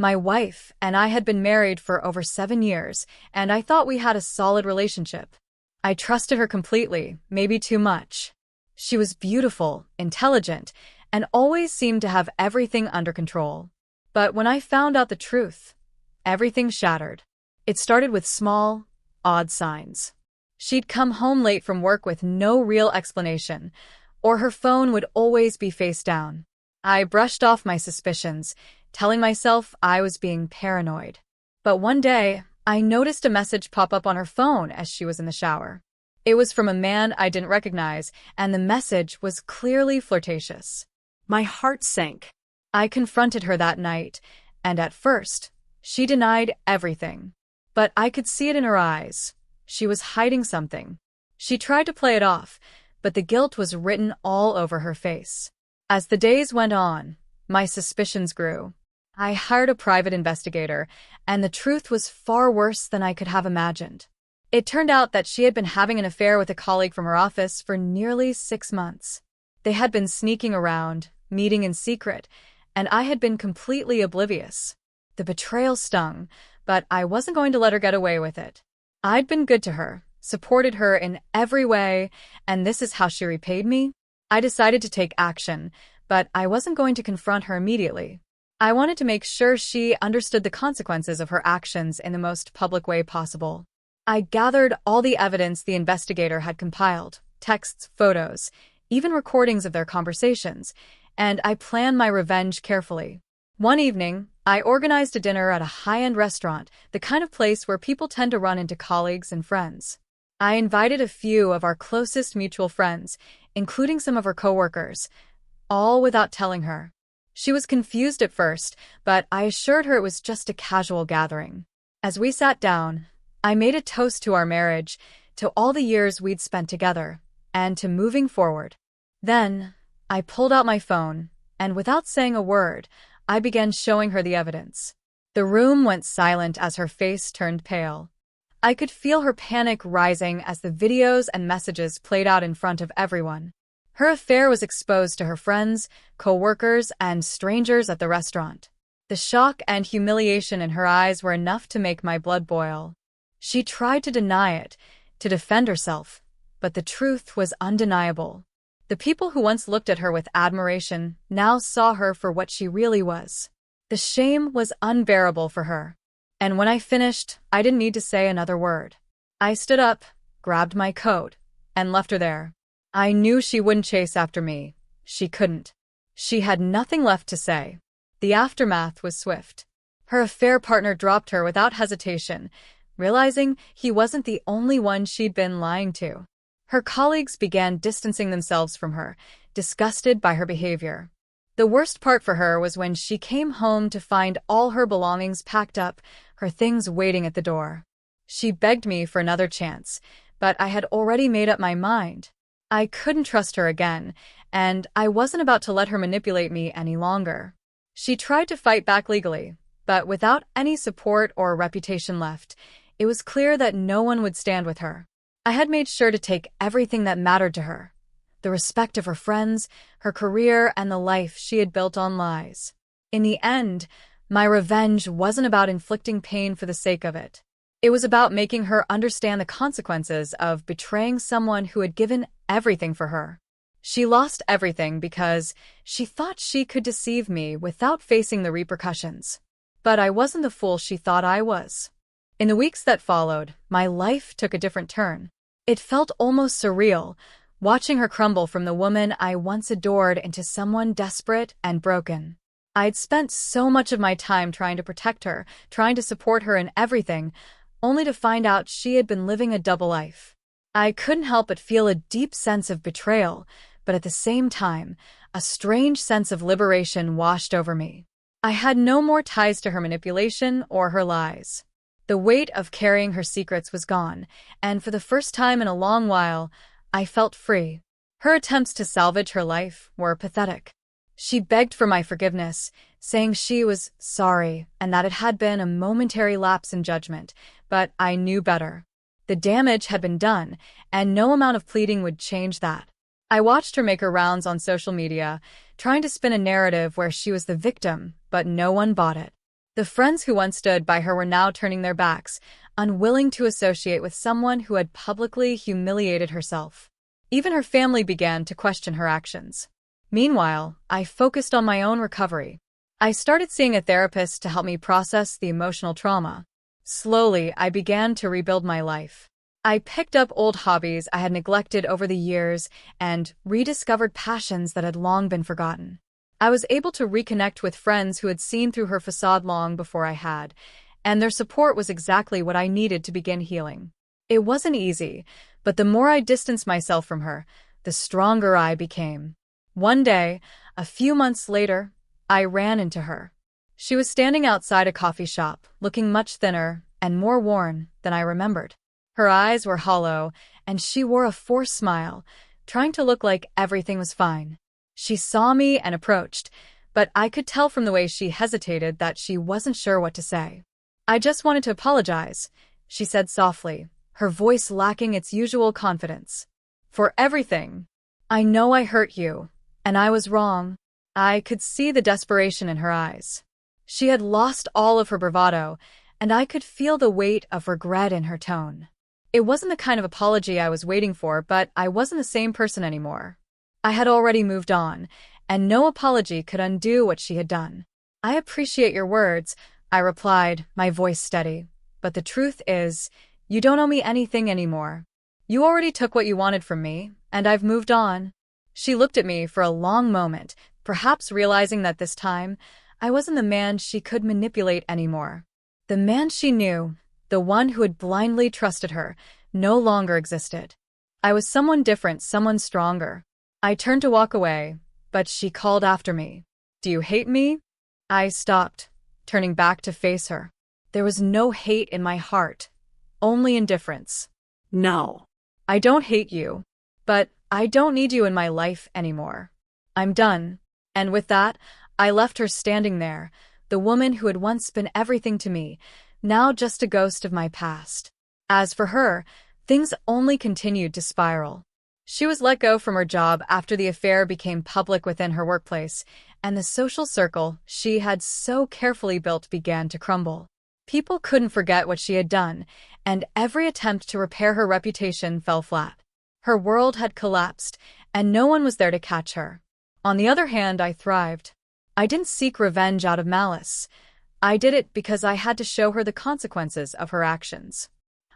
My wife and I had been married for over 7 years, and I thought we had a solid relationship. I trusted her completely, maybe too much. She was beautiful, intelligent, and always seemed to have everything under control. But when I found out the truth, everything shattered. It started with small, odd signs. She'd come home late from work with no real explanation, or her phone would always be face down. I brushed off my suspicions, telling myself I was being paranoid. But one day, I noticed a message pop up on her phone as she was in the shower. It was from a man I didn't recognize, and the message was clearly flirtatious. My heart sank. I confronted her that night, and at first, she denied everything. But I could see it in her eyes. She was hiding something. She tried to play it off, but the guilt was written all over her face. As the days went on, my suspicions grew. I hired a private investigator, and the truth was far worse than I could have imagined. It turned out that she had been having an affair with a colleague from her office for nearly 6 months. They had been sneaking around, meeting in secret, and I had been completely oblivious. The betrayal stung, but I wasn't going to let her get away with it. I'd been good to her, supported her in every way, and this is how she repaid me? I decided to take action, but I wasn't going to confront her immediately. I wanted to make sure she understood the consequences of her actions in the most public way possible. I gathered all the evidence the investigator had compiled, texts, photos, even recordings of their conversations, and I planned my revenge carefully. One evening, I organized a dinner at a high-end restaurant, the kind of place where people tend to run into colleagues and friends. I invited a few of our closest mutual friends, including some of her coworkers, all without telling her. She was confused at first, but I assured her it was just a casual gathering. As we sat down, I made a toast to our marriage, to all the years we'd spent together, and to moving forward. Then, I pulled out my phone, and without saying a word, I began showing her the evidence. The room went silent as her face turned pale. I could feel her panic rising as the videos and messages played out in front of everyone. Her affair was exposed to her friends, co-workers, and strangers at the restaurant. The shock and humiliation in her eyes were enough to make my blood boil. She tried to deny it, to defend herself, but the truth was undeniable. The people who once looked at her with admiration now saw her for what she really was. The shame was unbearable for her. And when I finished, I didn't need to say another word. I stood up, grabbed my coat, and left her there. I knew she wouldn't chase after me. She couldn't. She had nothing left to say. The aftermath was swift. Her affair partner dropped her without hesitation, realizing he wasn't the only one she'd been lying to. Her colleagues began distancing themselves from her, disgusted by her behavior. The worst part for her was when she came home to find all her belongings packed up, her things waiting at the door. She begged me for another chance, but I had already made up my mind. I couldn't trust her again, and I wasn't about to let her manipulate me any longer. She tried to fight back legally, but without any support or reputation left, it was clear that no one would stand with her. I had made sure to take everything that mattered to her, the respect of her friends, her career, and the life she had built on lies. In the end, my revenge wasn't about inflicting pain for the sake of it. It was about making her understand the consequences of betraying someone who had given everything for her. She lost everything because she thought she could deceive me without facing the repercussions. But I wasn't the fool she thought I was. In the weeks that followed, my life took a different turn. It felt almost surreal, watching her crumble from the woman I once adored into someone desperate and broken. I'd spent so much of my time trying to protect her, trying to support her in everything, only to find out she had been living a double life. I couldn't help but feel a deep sense of betrayal, but at the same time, a strange sense of liberation washed over me. I had no more ties to her manipulation or her lies. The weight of carrying her secrets was gone, and for the first time in a long while, I felt free. Her attempts to salvage her life were pathetic. She begged for my forgiveness, saying she was sorry and that it had been a momentary lapse in judgment, but I knew better. The damage had been done, and no amount of pleading would change that. I watched her make her rounds on social media, trying to spin a narrative where she was the victim, but no one bought it. The friends who once stood by her were now turning their backs, unwilling to associate with someone who had publicly humiliated herself. Even her family began to question her actions. Meanwhile, I focused on my own recovery. I started seeing a therapist to help me process the emotional trauma. Slowly, I began to rebuild my life. I picked up old hobbies I had neglected over the years and rediscovered passions that had long been forgotten. I was able to reconnect with friends who had seen through her facade long before I had, and their support was exactly what I needed to begin healing. It wasn't easy, but the more I distanced myself from her, the stronger I became. One day, a few months later, I ran into her. She was standing outside a coffee shop, looking much thinner and more worn than I remembered. Her eyes were hollow, and she wore a forced smile, trying to look like everything was fine. She saw me and approached, but I could tell from the way she hesitated that she wasn't sure what to say. "I just wanted to apologize," she said softly, her voice lacking its usual confidence. "For everything. I know I hurt you, and I was wrong." I could see the desperation in her eyes. She had lost all of her bravado, and I could feel the weight of regret in her tone. It wasn't the kind of apology I was waiting for, but I wasn't the same person anymore. I had already moved on, and no apology could undo what she had done. "I appreciate your words," I replied, my voice steady. "But the truth is, you don't owe me anything anymore. You already took what you wanted from me, and I've moved on." She looked at me for a long moment, perhaps realizing that this time, I wasn't the man she could manipulate anymore. The man she knew, the one who had blindly trusted her, no longer existed. I was someone different, someone stronger. I turned to walk away, but she called after me. "Do you hate me?" I stopped, turning back to face her. There was no hate in my heart, only indifference. No. "I don't hate you, but I don't need you in my life anymore. I'm done." And with that, I left her standing there, the woman who had once been everything to me, now just a ghost of my past. As for her, things only continued to spiral. She was let go from her job after the affair became public within her workplace, and the social circle she had so carefully built began to crumble. People couldn't forget what she had done, and every attempt to repair her reputation fell flat. Her world had collapsed, and no one was there to catch her. On the other hand, I thrived. I didn't seek revenge out of malice. I did it because I had to show her the consequences of her actions.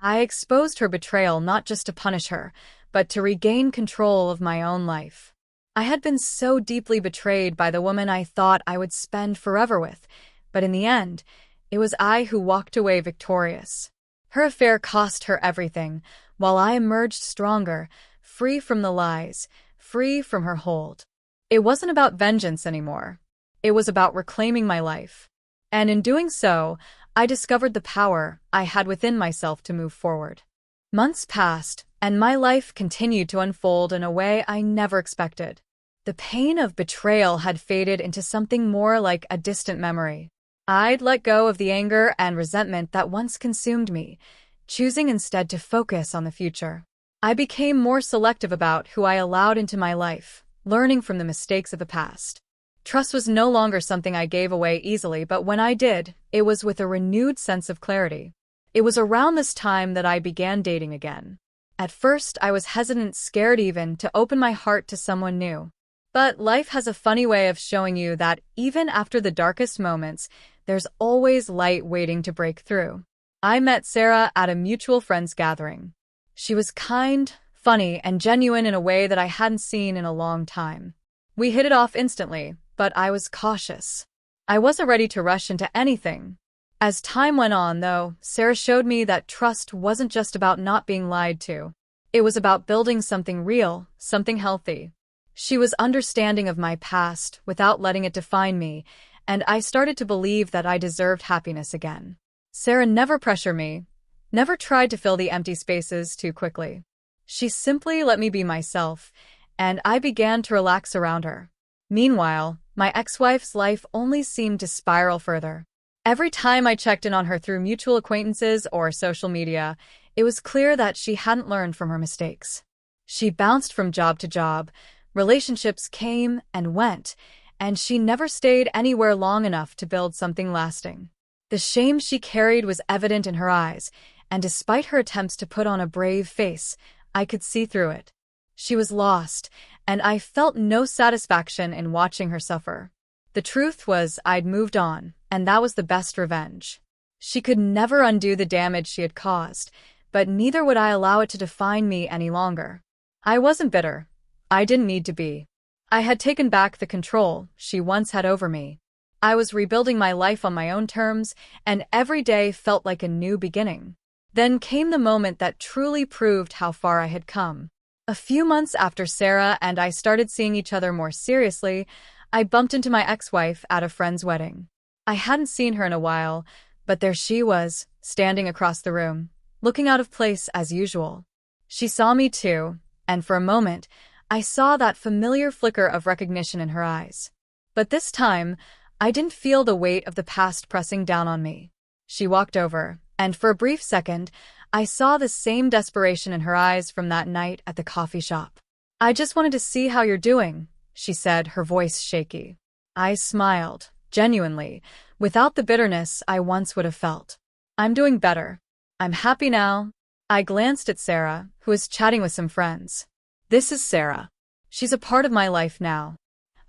I exposed her betrayal not just to punish her, but to regain control of my own life. I had been so deeply betrayed by the woman I thought I would spend forever with, but in the end, it was I who walked away victorious. Her affair cost her everything, while I emerged stronger, free from the lies, free from her hold. It wasn't about vengeance anymore. It was about reclaiming my life. And in doing so, I discovered the power I had within myself to move forward. Months passed, and my life continued to unfold in a way I never expected. The pain of betrayal had faded into something more like a distant memory. I'd let go of the anger and resentment that once consumed me, choosing instead to focus on the future. I became more selective about who I allowed into my life, learning from the mistakes of the past. Trust was no longer something I gave away easily, but when I did, it was with a renewed sense of clarity. It was around this time that I began dating again. At first, I was hesitant, scared even, to open my heart to someone new. But life has a funny way of showing you that even after the darkest moments, there's always light waiting to break through. I met Sarah at a mutual friends gathering. She was kind, funny, and genuine in a way that I hadn't seen in a long time. We hit it off instantly, but I was cautious. I wasn't ready to rush into anything. As time went on, though, Sarah showed me that trust wasn't just about not being lied to. It was about building something real, something healthy. She was understanding of my past without letting it define me, and I started to believe that I deserved happiness again. Sarah never pressured me, never tried to fill the empty spaces too quickly. She simply let me be myself, and I began to relax around her. Meanwhile, my ex-wife's life only seemed to spiral further. Every time I checked in on her through mutual acquaintances or social media, it was clear that she hadn't learned from her mistakes. She bounced from job to job, relationships came and went, and she never stayed anywhere long enough to build something lasting. The shame she carried was evident in her eyes, and despite her attempts to put on a brave face, I could see through it. She was lost, and I felt no satisfaction in watching her suffer. The truth was I'd moved on, and that was the best revenge. She could never undo the damage she had caused, but neither would I allow it to define me any longer. I wasn't bitter. I didn't need to be. I had taken back the control she once had over me. I was rebuilding my life on my own terms, and every day felt like a new beginning. Then came the moment that truly proved how far I had come. A few months after Sarah and I started seeing each other more seriously, I bumped into my ex-wife at a friend's wedding. I hadn't seen her in a while, but there she was, standing across the room, looking out of place as usual. She saw me too, and for a moment, I saw that familiar flicker of recognition in her eyes. But this time, I didn't feel the weight of the past pressing down on me. She walked over, and for a brief second, I saw the same desperation in her eyes from that night at the coffee shop. "I just wanted to see how you're doing," she said, her voice shaky. I smiled, genuinely, without the bitterness I once would have felt. "I'm doing better. I'm happy now." I glanced at Sarah, who was chatting with some friends. "This is Sarah. She's a part of my life now."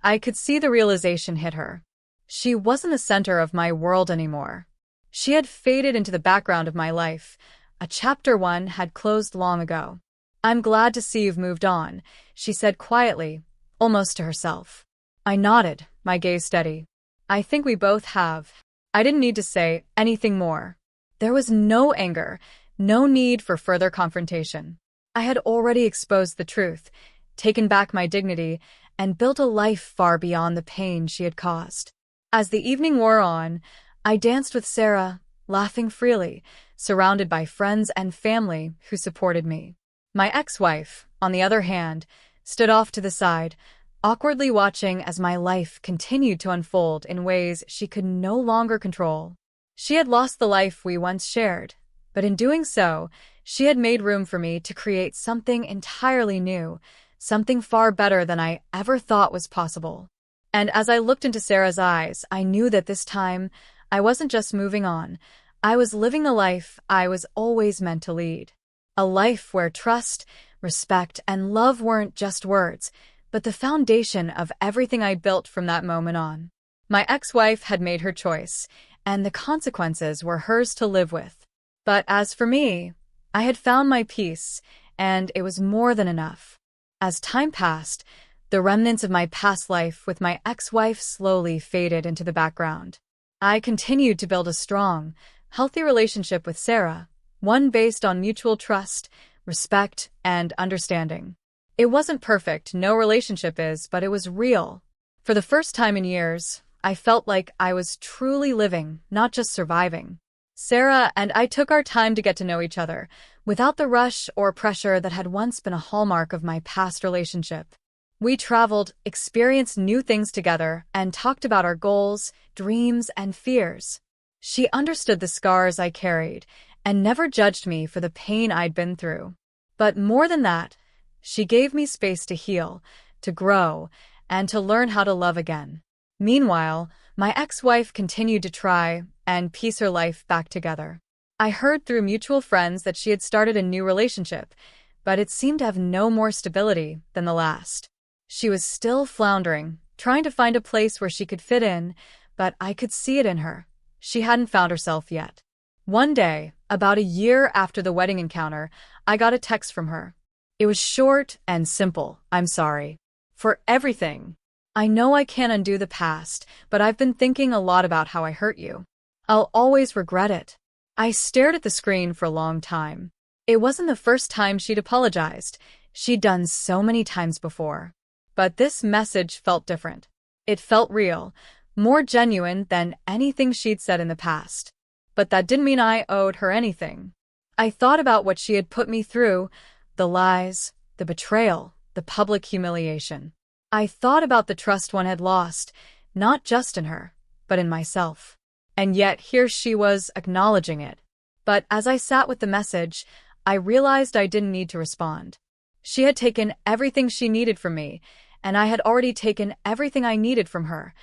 I could see the realization hit her. She wasn't the center of my world anymore. She had faded into the background of my life. A chapter 1 had closed long ago. "I'm glad to see you've moved on," she said quietly, almost to herself. I nodded, my gaze steady. "I think we both have." I didn't need to say anything more. There was no anger, no need for further confrontation. I had already exposed the truth, taken back my dignity, and built a life far beyond the pain she had caused. As the evening wore on, I danced with Sarah, laughing freely, surrounded by friends and family who supported me. My ex-wife, on the other hand, stood off to the side, awkwardly watching as my life continued to unfold in ways she could no longer control. She had lost the life we once shared, but in doing so, she had made room for me to create something entirely new, something far better than I ever thought was possible. And as I looked into Sarah's eyes, I knew that this time, I wasn't just moving on. I was living the life I was always meant to lead. A life where trust, respect, and love weren't just words, but the foundation of everything I built from that moment on. My ex-wife had made her choice, and the consequences were hers to live with. But as for me, I had found my peace, and it was more than enough. As time passed, the remnants of my past life with my ex-wife slowly faded into the background. I continued to build a strong, healthy relationship with Sarah, one based on mutual trust, respect, and understanding. It wasn't perfect, no relationship is, but it was real. For the first time in years, I felt like I was truly living, not just surviving. Sarah and I took our time to get to know each other, without the rush or pressure that had once been a hallmark of my past relationship. We traveled, experienced new things together, and talked about our goals, dreams, and fears. She understood the scars I carried, and never judged me for the pain I'd been through. But more than that, she gave me space to heal, to grow, and to learn how to love again. Meanwhile, my ex-wife continued to try and piece her life back together. I heard through mutual friends that she had started a new relationship, but it seemed to have no more stability than the last. She was still floundering, trying to find a place where she could fit in, but I could see it in her. She hadn't found herself yet. One day, about a year after the wedding encounter, I got a text from her. It was short and simple. "I'm sorry for everything. I know I can't undo the past, but I've been thinking a lot about how I hurt you. I'll always regret it." I stared at the screen for a long time. It wasn't the first time she'd apologized. She'd done so many times before. But this message felt different. It felt real, more genuine than anything she'd said in the past. But that didn't mean I owed her anything. I thought about what she had put me through, the lies, the betrayal, the public humiliation. I thought about the trust one had lost, not just in her, but in myself. And yet here she was acknowledging it. But as I sat with the message, I realized I didn't need to respond. She had taken everything she needed from me, and I had already taken everything I needed from her.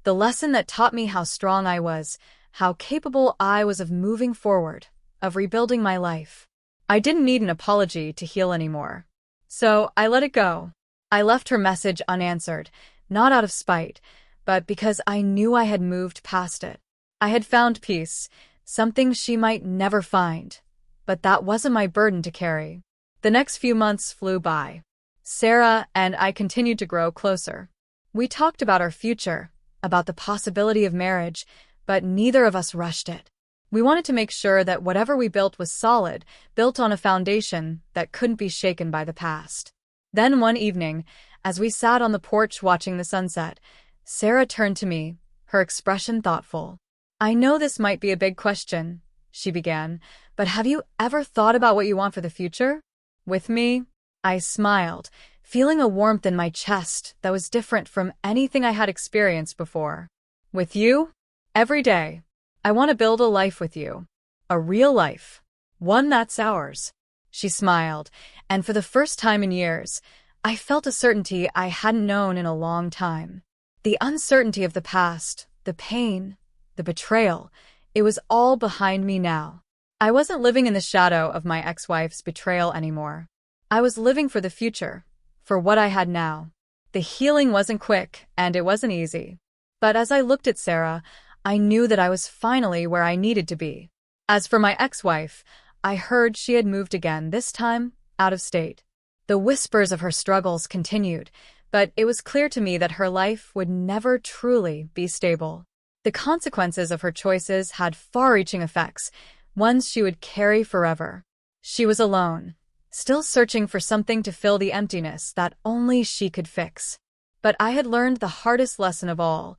The lesson that taught me how strong I was, how capable I was of moving forward, of rebuilding my life. I didn't need an apology to heal anymore. So I let it go. I left her message unanswered, not out of spite, but because I knew I had moved past it. I had found peace, something she might never find. But that wasn't my burden to carry. The next few months flew by. Sarah and I continued to grow closer. We talked about our future, about the possibility of marriage, but neither of us rushed it. We wanted to make sure that whatever we built was solid, built on a foundation that couldn't be shaken by the past. Then one evening, as we sat on the porch watching the sunset, Sarah turned to me, her expression thoughtful. "I know this might be a big question," she began, "but have you ever thought about what you want for the future?" With me? I smiled, feeling a warmth in my chest that was different from anything I had experienced before. "With you? Every day. I want to build a life with you. A real life. One that's ours." She smiled, and for the first time in years, I felt a certainty I hadn't known in a long time. The uncertainty of the past, the pain, the betrayal, it was all behind me now. I wasn't living in the shadow of my ex-wife's betrayal anymore. I was living for the future, for what I had now. The healing wasn't quick, and it wasn't easy. But as I looked at Sarah, I knew that I was finally where I needed to be. As for my ex-wife, I heard she had moved again, this time out of state. The whispers of her struggles continued, but it was clear to me that her life would never truly be stable. The consequences of her choices had far-reaching effects, ones she would carry forever. She was alone, still searching for something to fill the emptiness that only she could fix. But I had learned the hardest lesson of all.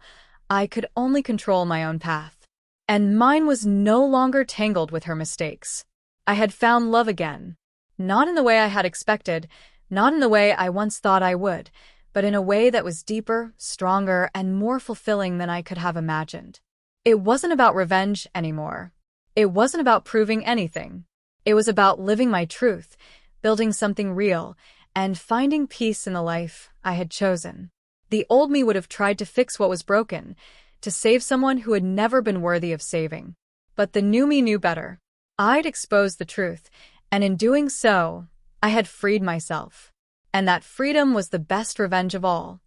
I could only control my own path. And mine was no longer tangled with her mistakes. I had found love again. Not in the way I had expected, not in the way I once thought I would, but in a way that was deeper, stronger, and more fulfilling than I could have imagined. It wasn't about revenge anymore. It wasn't about proving anything. It was about living my truth, building something real, and finding peace in the life I had chosen. The old me would have tried to fix what was broken, to save someone who had never been worthy of saving. But the new me knew better. I'd exposed the truth, and in doing so, I had freed myself. And that freedom was the best revenge of all.